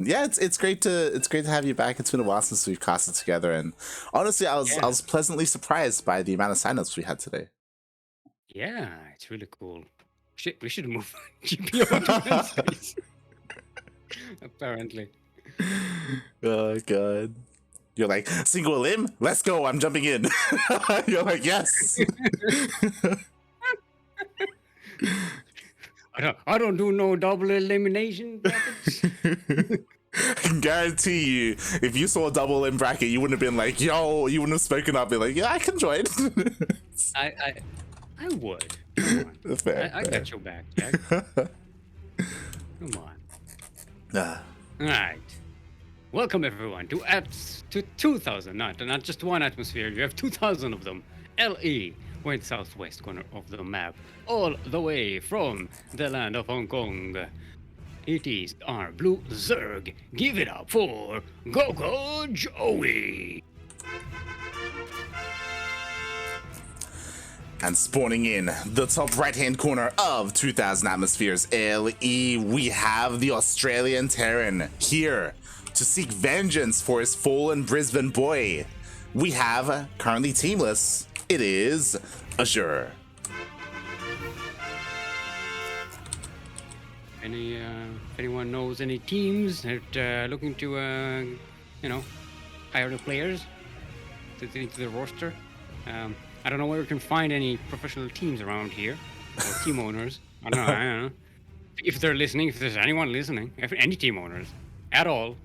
Yeah, it's great to have you back. It's been a while since we've casted together, and honestly, I Yeah, was pleasantly surprised by the amount of signups we had today. yeah, it's really cool. Shit, we should move GPO to Wednesdays. Apparently. Oh god. You're like, single limb? Let's go, I'm jumping in. You're like, yes. I don't do no double elimination brackets. I can guarantee you, if you saw a double in bracket, you wouldn't have been like, yo, you wouldn't have spoken up, be like, yeah, I can join. I would. Come on. Fair, I fair. got your back, Jack. Come on. Ah, All right. Welcome everyone to 2,000, not just one atmosphere. You have 2,000 of them. LE, we're in the southwest corner of the map, all the way from the land of Hong Kong. It is our blue Zerg. Give it up for GogojOey. and spawning in the top right-hand corner of 2000 atmospheres LE, we have the Australian Terran here to seek vengeance for his fallen Brisbane boy. We have, currently teamless, it is Azure. If anyone knows any teams that looking to hire the players into the roster, I don't know where we can find any professional teams around here or team owners. I don't know. If they're listening, if there's anyone listening, if any team owners at all,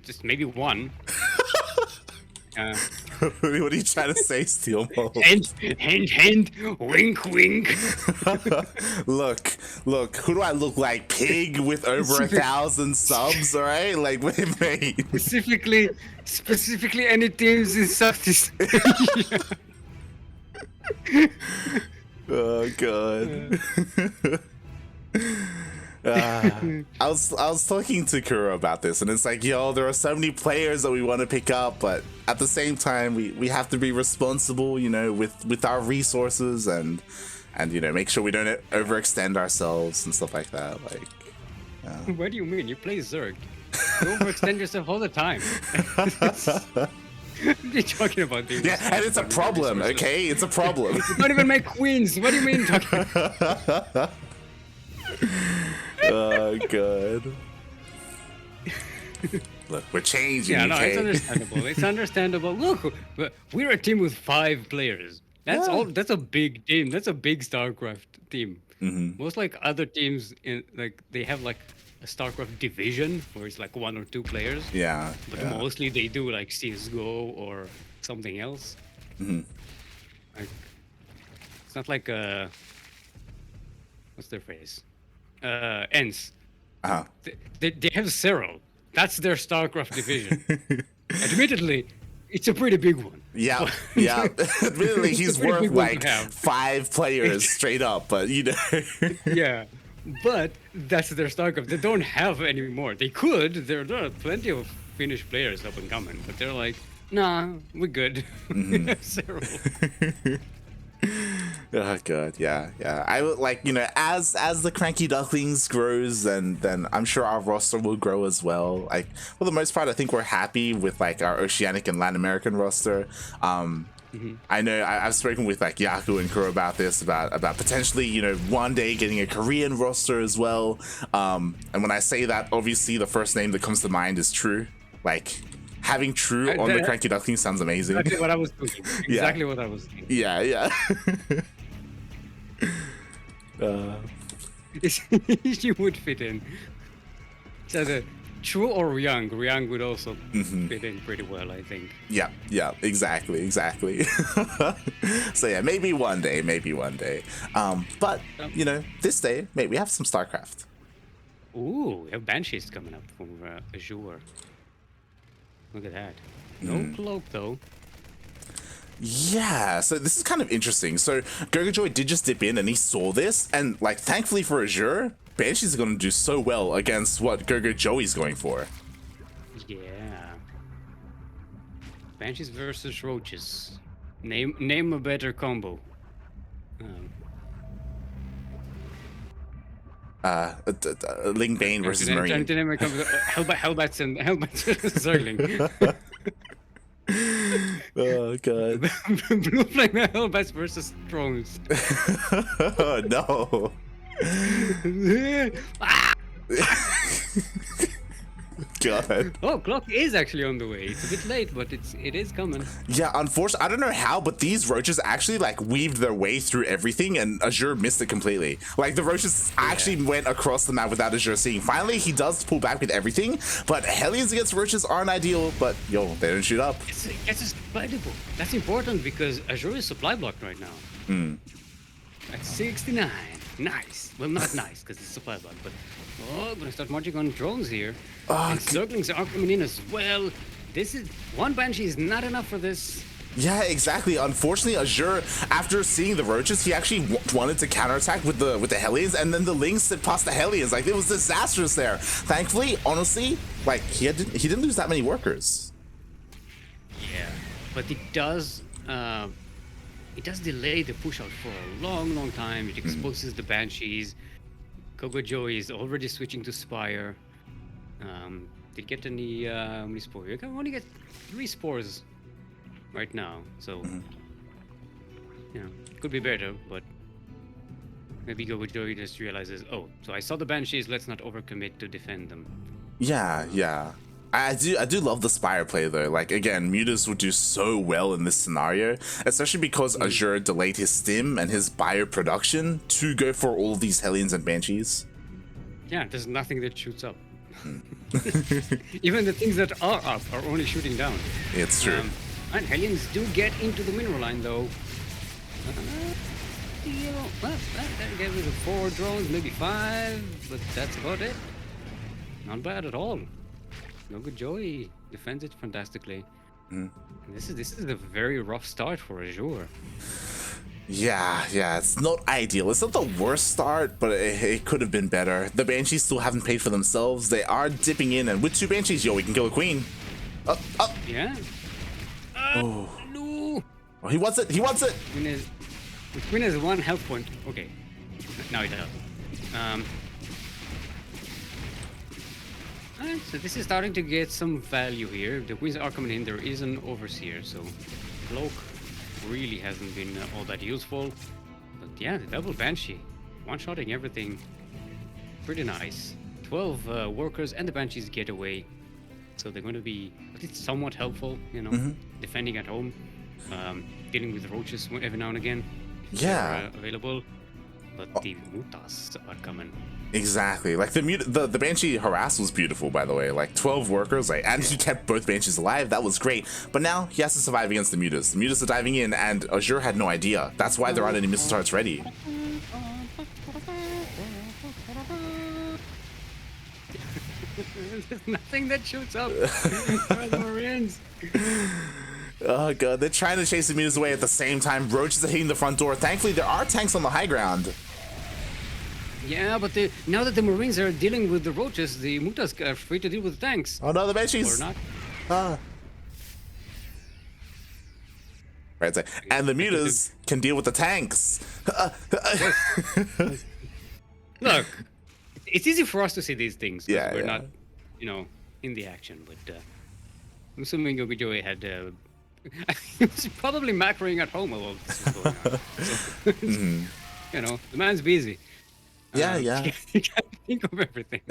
just maybe one. What are you trying to say, Steelmold? Hint, wink, wink. Look, who do I look like? Pig with over 1,000 subs, alright? Like, wait, mate. Specifically any teams in Southeast Asia. Oh, God. I was talking to Kuro about this, and it's like, yo, there are so many players that we want to pick up, but at the same time, we have to be responsible, with our resources and make sure we don't overextend ourselves and stuff like that. Like, What do you mean? You play Zerg. You overextend yourself all the time. What are you talking about? Yeah, and it's a problem, okay? It's a problem. You don't even make queens. What do you mean? Oh, God. Look, we're changing. Yeah, no, okay? it's understandable. It's understandable. Look, we're a team with 5 players. That's all. That's a big team. That's a big StarCraft team. Most like other teams they have like a StarCraft division where it's like 1 or 2 players. Yeah. But yeah. mostly they do like CS:GO or something else. Like, it's not like what's their face? ENCE. Uh-huh. They have Cyril. That's their StarCraft division. Admittedly, it's a pretty big one. Yeah, yeah. Admittedly, he's worth like 5 players straight up, but Yeah, but that's their StarCraft. They don't have any more. They could. There are plenty of Finnish players up and coming, but they're like, nah, we're good. Cyril. Oh, God, yeah. I would like, as the Cranky Ducklings grows, then I'm sure our roster will grow as well. Like, for the most part, I think we're happy with like our Oceanic and Latin American roster. I know I've spoken with like Yaku and Kuro about this, about potentially, one day getting a Korean roster as well. And when I say that, obviously the first name that comes to mind is True. Like, having True on the Cranky Duckling sounds amazing. Exactly what I was thinking. Exactly what I was thinking. Yeah. She would fit in. So the True or Ryang? Ryang would also fit in pretty well, I think. Yeah, exactly. So yeah, maybe one day. But this day, maybe we have some StarCraft. Ooh, we have Banshees coming up from Azure. Look at that. No cloak though. Yeah, so this is kind of interesting. So GogojOey did just dip in and he saw this, and like thankfully for Azure, Banshees are going to do so well against what GogojOey's going for. Yeah. Banshees versus Roaches. Name a better combo. Ling Bane versus Marine. Hellbats and Zergling. Oh god. Blue Flame Hellbats versus drones. Oh no. God. Oh, clock is actually on the way. It's a bit late, but it is coming. Yeah, unfortunately, I don't know how, but these roaches actually like weaved their way through everything, and Azure missed it completely. Like the roaches actually went across the map without Azure seeing. Finally, he does pull back with everything, but Hellions against roaches aren't ideal. But yo, they don't shoot up. It's a supply depot. That's important because Azure is supply blocked right now. At 69. Nice. Well, not nice because it's supply block, but gonna start marching on drones here. And Zerglings are coming in as well. This is one Banshee is not enough for this. Yeah, exactly. Unfortunately, Azure, after seeing the roaches, he actually wanted to counterattack with the Hellions, and then the Lings slipped past the Hellions. Like it was disastrous there. Thankfully, honestly, like he didn't lose that many workers. Yeah, but it does delay the push out for a long time. It exposes the Banshees. GogojOey is already switching to Spire. Did get any spores? You can only get 3 spores right now, so you know, could be better, but maybe GogojOey just realizes, oh, so I saw the Banshees, let's not overcommit to defend them. Yeah. I do love the Spire play though. Like again, Mutas would do so well in this scenario, especially because Azure delayed his stim and his bio production to go for all these Hellions and Banshees. Yeah, there's nothing that shoots up. Even the things that are up are only shooting down. It's true. And Hellions do get into the mineral line though. They get rid of 4 drones, maybe 5, but that's about it. Not bad at all. GogojOey defends it fantastically. This is a very rough start for Azure. Yeah, it's not ideal. It's not the worst start, but it could have been better. The Banshees still haven't paid for themselves. They are dipping in, and with 2 Banshees, yo, we can kill a queen. Yeah. Oh. No. Oh, he wants it. The queen has 1 health point. Okay. Now it does. Alright, so this is starting to get some value here. The queens are coming in. There is an overseer, so cloak really hasn't been all that useful. But yeah, the double Banshee, one-shotting everything. Pretty nice. 12 workers and the Banshees get away. So they're going to be at least somewhat helpful, you know, defending at home, dealing with roaches every now and again. Yeah. Available. But the Mutas are coming. Exactly. Like the Banshee harass was beautiful, by the way. Like 12 workers, like, and he kept both Banshees alive. That was great. But now he has to survive against the Mutas. The Mutas are diving in, and Azure had no idea. That's why there aren't any missile turrets ready. There's nothing that shoots up. The Marines. Oh god, they're trying to chase the Mutas away at the same time. Roaches are hitting the front door. Thankfully, there are tanks on the high ground. Yeah, but now that the Marines are dealing with the roaches, the Mutas are free to deal with the tanks. Oh no, the Banshees! Or not. Right, and the Mutas can deal with the tanks. Look, it's easy for us to see these things because we're not, you know, in the action. But I'm assuming GogojOey had. He was probably macroing at home while this was going on. So, you know, the man's busy. Yeah. He can't think of everything.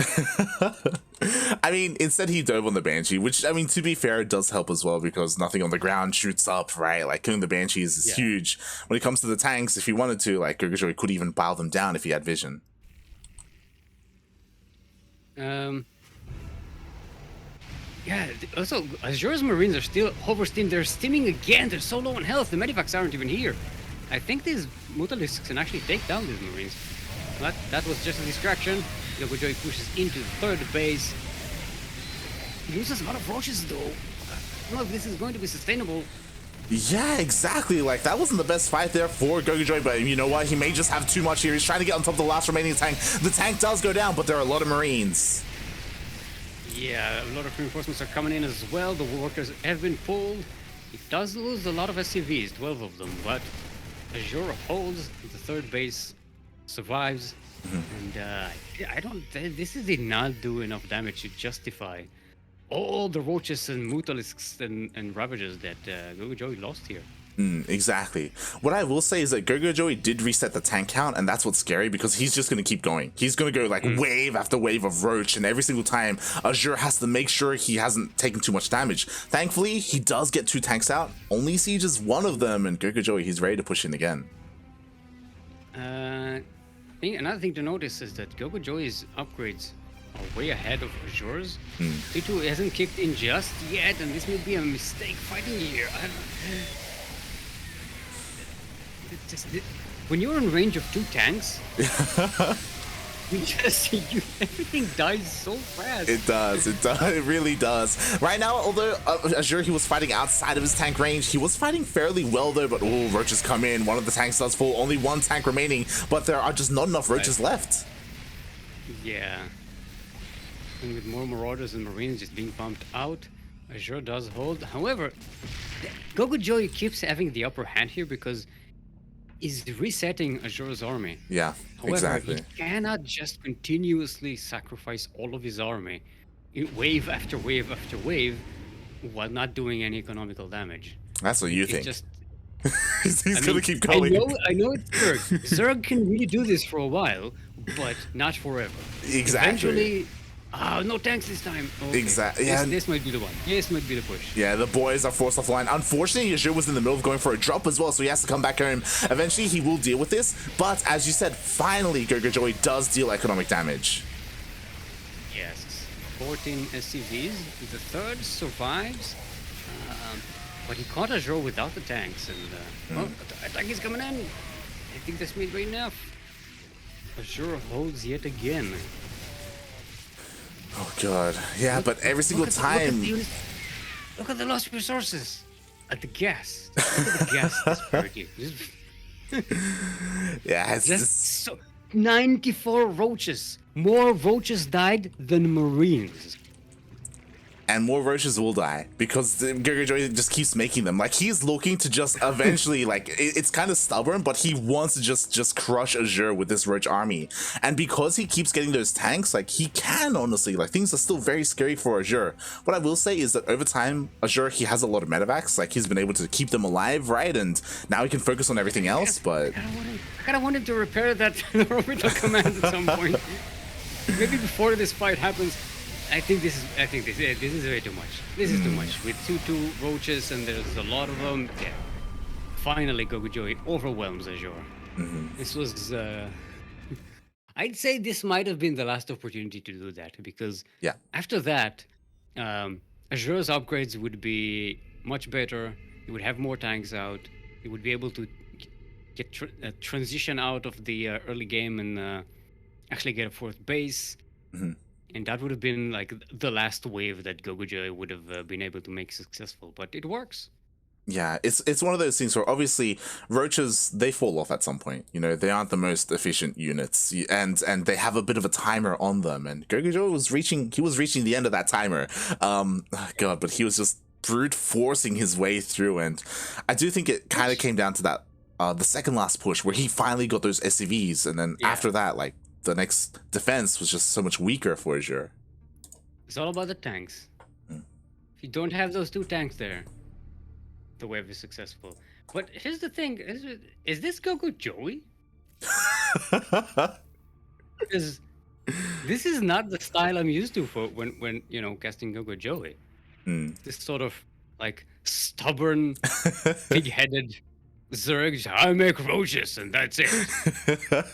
I mean, instead he dove on the Banshee, which, I mean, to be fair, it does help as well because nothing on the ground shoots up, right? Like, killing the Banshees is huge. When it comes to the tanks, if he wanted to, like, GogojOey could even pile them down if he had vision. Yeah, also, Azure's Marines are still oversteamed. They're steaming again. They're so low on health. The medivacs aren't even here. I think these Mutalisks can actually take down these Marines. But that was just a distraction. GogojOey pushes into the 3rd base. He loses a lot of roaches, though. I don't know if this is going to be sustainable. Yeah, exactly. Like, that wasn't the best fight there for GogojOey, but you know what? He may just have too much here. He's trying to get on top of the last remaining tank. The tank does go down, but there are a lot of Marines. Yeah, a lot of reinforcements are coming in as well. The workers have been pulled. It does lose a lot of SCVs, 12 of them, but Azure holds the 3rd base survives, and I don't. This did not do enough damage to justify all the roaches and mutalisks and ravagers that GogojOey lost here. Exactly. What I will say is that GogojOey did reset the tank count, and that's what's scary because he's just going to keep going. He's going to go like wave after wave of roach, and every single time Azure has to make sure he hasn't taken too much damage. Thankfully, he does get 2 tanks out, only sieges one of them, and GogojOey, he's ready to push in again. Another thing to notice is that GogojOey's upgrades are way ahead of Azure's. T2 hasn't kicked in just yet, and this may be a mistake fighting here. When you're in range of 2 tanks, everything dies so fast. It does. It really does. Right now, although Azure, he was fighting outside of his tank range, he was fighting fairly well though, but roaches come in. One of the tanks does fall. Only 1 tank remaining, but there are just not enough roaches left. Yeah. And with more Marauders and Marines just being pumped out, Azure does hold. However, GogojOey keeps having the upper hand here because he's resetting Azure's army. Yeah, However, exactly. he cannot just continuously sacrifice all of his army in wave after wave after wave while not doing any economical damage. That's what you It's think. just He's gonna keep going. I know it's Zerg. Zerg can really do this for a while, but not forever. Exactly. Eventually, no tanks this time. Okay. Exactly. Yeah. This might be the one. This might be the push. Yeah, the boys are forced off the line. Unfortunately, Azure was in the middle of going for a drop as well, so he has to come back home. Eventually, he will deal with this, but as you said, finally, GogojOey does deal economic damage. Yes. 14 SCVs. The third survives, but he caught Azure without the tanks, and the attack is coming in. I think this may be enough. Azure holds yet again. Oh god, yeah, but every single time. Look at the lost resources. At the gas. Look at the gas disparity. Yeah, it's Just just. so 94 roaches. More roaches died than Marines. And more roaches will die because GogojOey just keeps making them. Like, he's looking to just eventually, like, it's kind of stubborn, but he wants to just crush Azure with this roach army. And because he keeps getting those tanks, like, he can, honestly, like, things are still very scary for Azure. What I will say is that over time, Azure, he has a lot of medevacs. Like, he's been able to keep them alive, right? And now he can focus on everything else, but... I kind of wanted to repair that orbital command at some point. Maybe before this fight happens. I think this is way too much. This is too much. With 2 roaches and there's a lot of them. Yeah. Finally, GogojOey overwhelms Azure. This was. I'd say this might have been the last opportunity to do that because after that, Azure's upgrades would be much better. He would have more tanks out. He would be able to get transition out of the early game and actually get a 4th base. And that would have been like the last wave that GogojOey would have been able to make successful, but it works. Yeah, it's one of those things where obviously roaches, they fall off at some point. You know, they aren't the most efficient units, and they have a bit of a timer on them. And GogojOey was reaching the end of that timer. God, but he was just brute forcing his way through, and I do think it kind of came down to that the second last push where he finally got those SCVs, and then after that, like, the next defense was just so much weaker for Azure. It's all about the tanks. If you don't have those 2 tanks there, the wave is successful. But here's the thing: is this GogojOey? Because this is not the style I'm used to for when casting GogojOey. This sort of like stubborn, big-headed Zerg. I make roaches and that's it.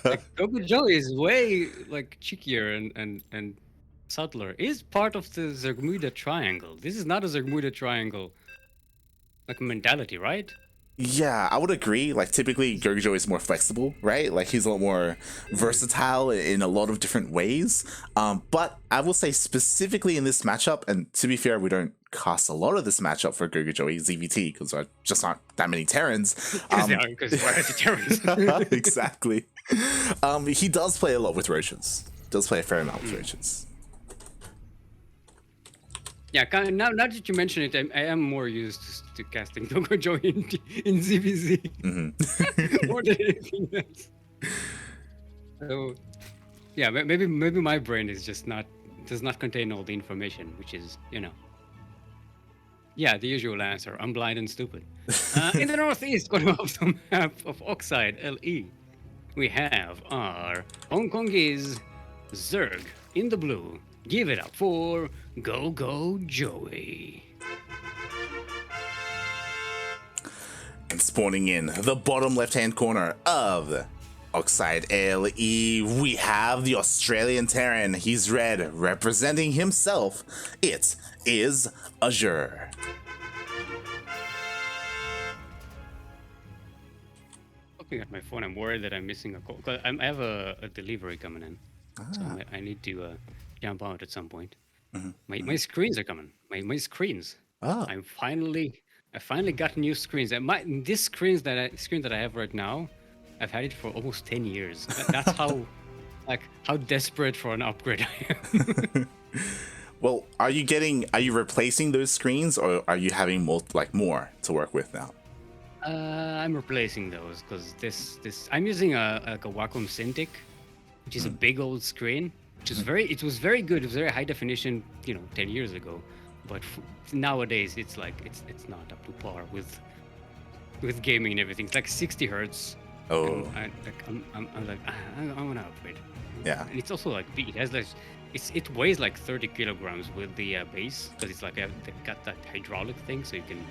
Like, GogojOey is way like cheekier and subtler. Is part of the Zergmuda triangle. This is not a Zergmuda triangle like mentality, right? Yeah, I would agree. Like, typically GogojOey is more flexible, right? Like, he's a lot more versatile in a lot of different ways. But I will say specifically in this matchup, and to be fair, we don't cast a lot of this matchup for GogojOey ZvT because there just aren't that many Terrans. Because why are the Terrans? Exactly. He does play a lot with roaches. Does play a fair amount with roaches. Yeah, now that you mention it, I am more used to casting GogojOey in ZvZ more than anything else. So yeah, maybe my brain is just not does not contain all the information, which is yeah, the usual answer. I'm blind and stupid. In the northeast corner of the map of Oxide LE, we have our Hong Kongese Zerg in the blue. Give it up for GogojOey. And spawning in the bottom left-hand corner of Oxide LE, we have the Australian Terran. He's red, representing himself. It is Azure. Looking at my phone, I'm worried that I'm missing a call. 'Cause I have a delivery coming in, so I need to jump out at some point. My screens are coming. My screens. Oh. I finally got new screens. And this screen that I have right now, I've had it for almost 10 years. That's how how desperate for an upgrade I am. Well, are you replacing those screens, or are you having more to work with now? I'm replacing those because I'm using a Wacom Cintiq, which is a big old screen. It was very good. It was very high definition, 10 years ago. But nowadays it's not up to par with gaming and everything. It's like 60 hertz. Oh. And I'm like, I want to upgrade. Yeah. And it's also it has it weighs like 30 kilograms with the base, because it's they've got that hydraulic thing so you can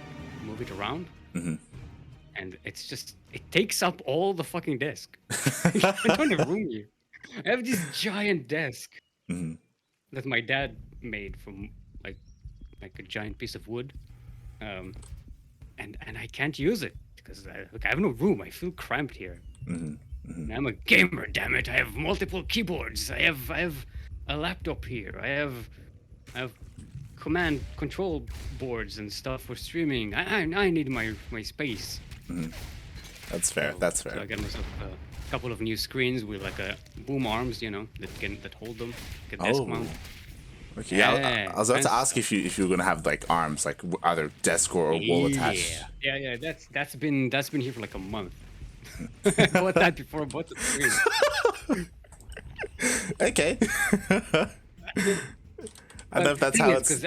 move it around. And it takes up all the fucking desk. I don't have room here. I have this giant desk that my dad made from like a giant piece of wood, and I can't use it because I have no room. I feel cramped here. And I'm a gamer, damn it! I have multiple keyboards. I have a laptop here. I have command control boards and stuff for streaming. I need my space. That's fair. That's fair. So I got myself a couple of new screens with boom arms, that hold them. Like a desk mount. Okay. Yeah, I was about to ask if you were gonna have arms, either desk or wall attached. Yeah. That's been here for like a month. I bought that before I bought the screen. Okay. I don't know if that's how it's. Because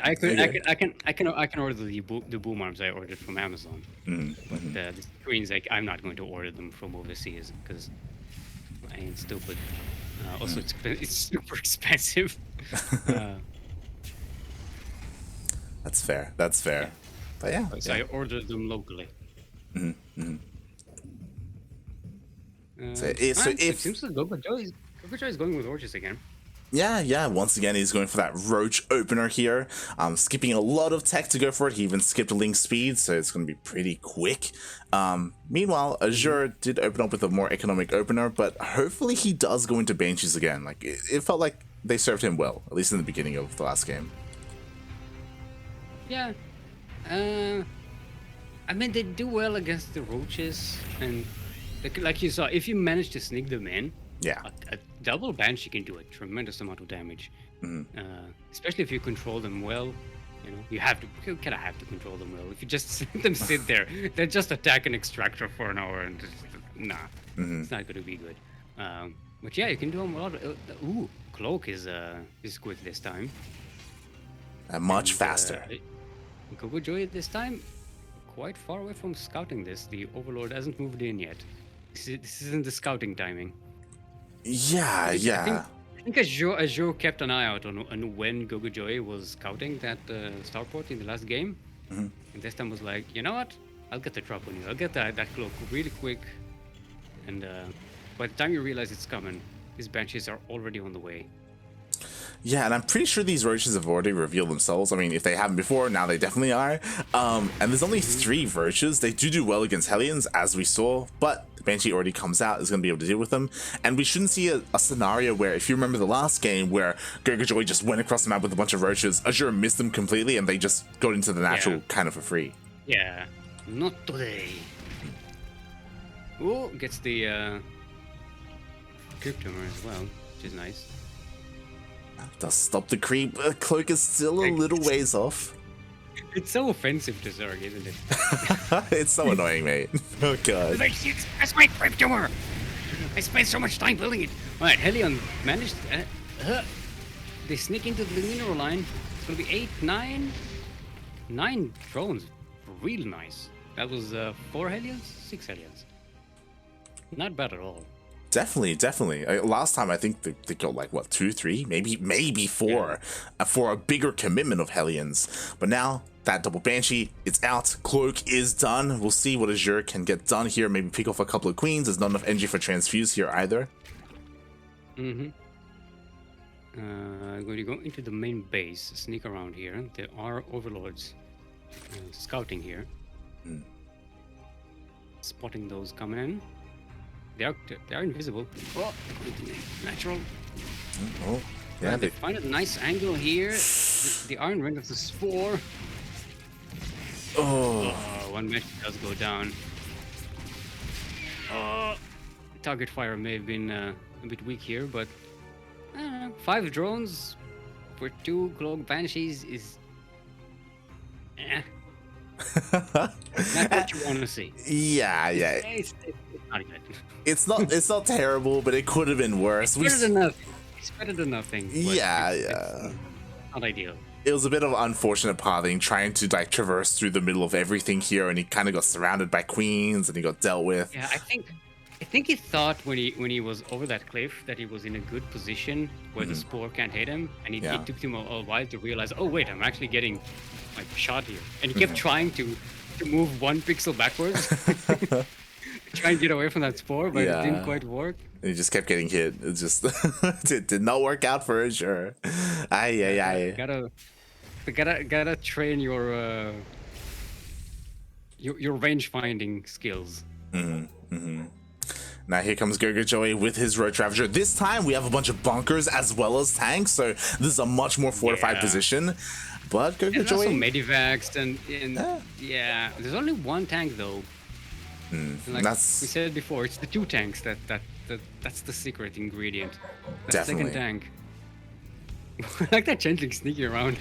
I can order the boom arms I ordered from Amazon. But the screens, I'm not going to order them from overseas because I ain't stupid. Also, it's super expensive. That's fair. That's fair. Yeah. But yeah. So I ordered them locally. So It seems like GogojOey is going with Orchis again. Yeah. Once again, he's going for that roach opener here. Skipping a lot of tech to go for it. He even skipped link speed, so it's going to be pretty quick. Meanwhile, Azure did open up with a more economic opener, but hopefully he does go into Banshees again. It felt like they served him well, at least in the beginning of the last game. Yeah. I mean, they do well against the roaches, and like you saw, if you manage to sneak them in, yeah, a double Banshee can do a tremendous amount of damage. Especially if you control them well. You kind of have to control them well. If you just let them sit there, they just attack an extractor for an hour, and it's not going to be good. But yeah, you can do them a lot. Cloak is quick this time. Much faster. GogojOey this time, quite far away from scouting this. The Overlord hasn't moved in yet. This isn't the scouting timing. Yeah. I think Azure kept an eye out on when GogojOey was scouting that starport in the last game. And this time was like, you know what? I'll get the drop on you. I'll get that cloak really quick. And by the time you realize it's coming, these Banshees are already on the way. Yeah, and I'm pretty sure these roaches have already revealed themselves. I mean, if they haven't before, now they definitely are. And there's only 3 roaches. They do well against Hellions, as we saw, but the Banshee already comes out, is going to be able to deal with them. And we shouldn't see a scenario where, if you remember the last game, where GogojOey just went across the map with a bunch of roaches, Azure missed them completely, and they just got into the natural kind of for free. Yeah, not today. Oh, gets the Cryptomer as well, which is nice. Does stop the creep. Cloak is still a little ways off. It's so offensive to Zerg, isn't it? It's so annoying, mate. Oh god. Like, that's my Cryptomer! I spent so much time building it. All right, Helion managed. They sneak into the mineral line. It's gonna be 8, 9, 9 drones. Real nice. That was 4 Helions, 6 Helions. Not bad at all. Definitely. Last time I think they killed like what 2, 3, maybe 4, for a bigger commitment of Hellions. But now that double Banshee, it's out. Cloak is done. We'll see what Azure can get done here. Maybe pick off a couple of queens. There's not enough energy for transfuse here either. I'm going to go into the main base, sneak around here. There are overlords scouting here. Spotting those coming in. They are invisible. Oh, natural. Oh, yeah. They find a nice angle here. The Iron Ring of the Spore. Oh, one match does go down. Target fire may have been a bit weak here, but 5 drones for 2 Cloak Banshees is not what you want to see. Yeah. It's not good. It's not terrible, but it could have been worse. It's better than nothing. It's better than nothing. Yeah. It's not ideal. It was a bit of unfortunate pathing, trying to like traverse through the middle of everything here, and he kind of got surrounded by queens, and he got dealt with. Yeah, I think he thought when he was over that cliff that he was in a good position where the Spore can't hit him, and it took him a while to realize, oh wait, I'm actually getting like shot here, and he kept trying to move 1 pixel backwards, try and get away from that Spore, but it didn't quite work. He just kept getting hit. It just it did not work out for Azure. Aye. Gotta train your range finding skills. Now here comes GogojOey with his Road Ravager. This time we have a bunch of bunkers as well as tanks, so this is a much more fortified position. But There's also GogojOey, Medivacs and there's only 1 tank though. Like that's we said before, it's the 2 tanks that's the secret ingredient. The Definitely. 2nd tank. I like that Changeling sneaking around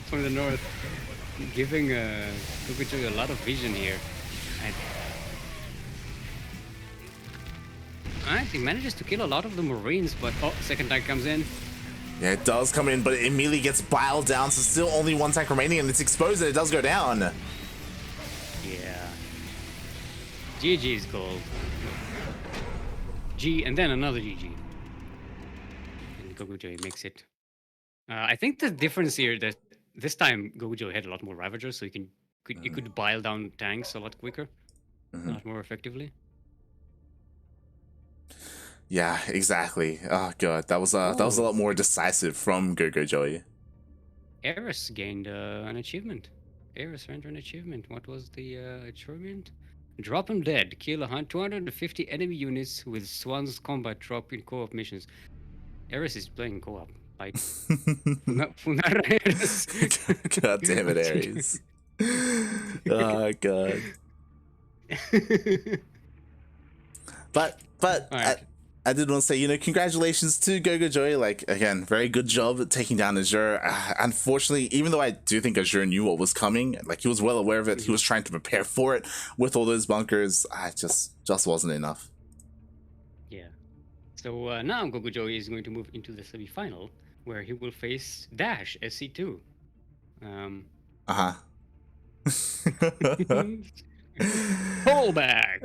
from the north, giving GogojOey a lot of vision here. Alright, he manages to kill a lot of the Marines, but 2nd tank comes in. Yeah, it does come in, but it immediately gets biled down, so still only 1 tank remaining, and it's exposed and it does go down. Yeah. GG's gold. G, and then another GG. And GogojOey makes it. I think the difference here that this time GogojOey had a lot more Ravagers, so you could bile down tanks a lot quicker, a lot more effectively. Yeah, exactly. Oh god, that was a lot more decisive from GogojOey. Eris gained an achievement. Eris earned an achievement. What was the achievement? Drop him dead. Kill 250 enemy units with Swan's combat drop in co-op missions. Eris is playing co-op. Like, Eris. God damn it, Ares. Oh god. But Right. I did want to say, congratulations to GogojOey. Like, again, very good job at taking down Azure. Unfortunately, even though I do think Azure knew what was coming, like he was well aware of it, he was trying to prepare for it with all those bunkers. I just wasn't enough. Yeah. So now GogojOey is going to move into the semi-final, where he will face Dash SC2. Pullback.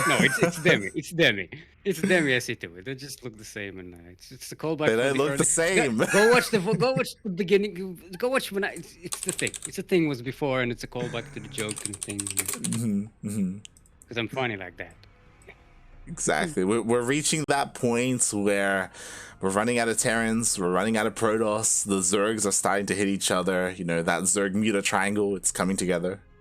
No, it's Demi. It's Demi. It's Demi SC2. They just look the same, and it's the callback. They don't look the same. Go watch the beginning. Go watch when it's the thing. It's the thing was before, and it's a callback to the joke and thing. Because I'm funny like that. Exactly. We're reaching that point where we're running out of Terrans, we're running out of Protoss, the Zergs are starting to hit each other. That Zerg Muta triangle, it's coming together.